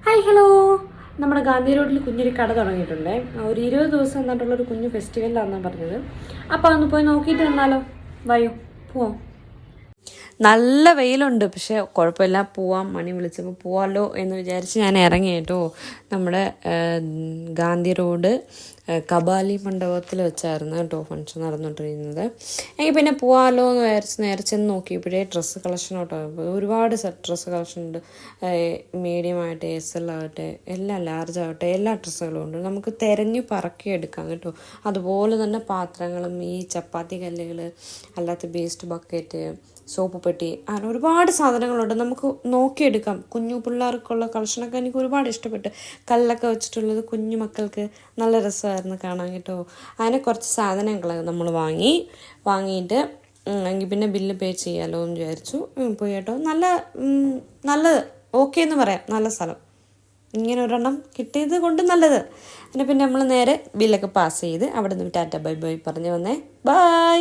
Hi hello. നമ്മുടെ ഗാന്ധി റോഡിൽ കുഞ്ഞൊരു കട തുടങ്ങിയിട്ടുണ്ട്. ഒരു 20 ദിവസം എന്നിട്ടുള്ളൊരു കുഞ്ഞു ഫെസ്റ്റിവലാണെന്നാണ് പറഞ്ഞത്. അപ്പോൾ ഒന്ന് പോയി നോക്കിയിട്ട് വന്നാലോ? വയോ പോവാം. നല്ല വെയിലുണ്ട്, പക്ഷേ കുഴപ്പമില്ല, പോവാം. മണി വിളിച്ചപ്പോൾ പോവാമല്ലോ എന്ന് വിചാരിച്ച് ഞാൻ ഇറങ്ങി കേട്ടോ. നമ്മുടെ ഗാന്ധി റോഡ് കബാലി മണ്ഡപത്തിൽ വെച്ചായിരുന്നു കേട്ടോ ഫംഗ്ഷൻ നടന്നുകൊണ്ടിരുന്നത്. എനിക്ക് പിന്നെ പോവാമല്ലോ എന്ന് വിചാരിച്ച് നേരെ ചെന്ന് നോക്കിയപ്പോഴേ ഡ്രസ്സ് കളക്ഷൻ കേട്ടോ. ഒരുപാട് ഡ്രസ്സ് കളക്ഷൻ ഉണ്ട്. മീഡിയം ആകട്ടെ, SL ആകട്ടെ, എല്ലാം ലാർജ് ആകട്ടെ, എല്ലാ ഡ്രസ്സുകളും ഉണ്ട്. നമുക്ക് തിരഞ്ഞു പറക്കി എടുക്കാം കേട്ടോ. അതുപോലെ തന്നെ പാത്രങ്ങളും ഈ ചപ്പാത്തി കല്ലുകൾ, അല്ലാത്ത വേസ്റ്റ് ബക്കറ്റ്, സോപ്പ് പെട്ടി, അങ്ങനെ ഒരുപാട് സാധനങ്ങളുണ്ട്. നമുക്ക് നോക്കിയെടുക്കാം. കുഞ്ഞു പിള്ളേർക്കുള്ള കളക്ഷനൊക്കെ എനിക്ക് ഒരുപാട് ഇഷ്ടപ്പെട്ടു. കല്ലൊക്കെ വെച്ചിട്ടുള്ളത് കുഞ്ഞു മക്കൾക്ക് നല്ല രസമായിരുന്നു കാണാൻ കേട്ടോ. അങ്ങനെ കുറച്ച് സാധനങ്ങൾ നമ്മൾ വാങ്ങിയിട്ട് എങ്കിൽ പിന്നെ ബില്ല് പേ ചെയ്യാമല്ലോ എന്ന് വിചാരിച്ചു. പോയി കേട്ടോ. നല്ലത് ഓക്കെ എന്ന് പറയാം. നല്ല സ്ഥലം. ഇങ്ങനെ ഒരെണ്ണം കിട്ടിയത് കൊണ്ട് നല്ലത്. പിന്നെ നമ്മൾ നേരെ ബില്ലൊക്കെ പാസ് ചെയ്ത് അവിടെ നിന്ന് ടാറ്റ ബൈ ബൈ പറഞ്ഞ് വന്നേ. ബൈ.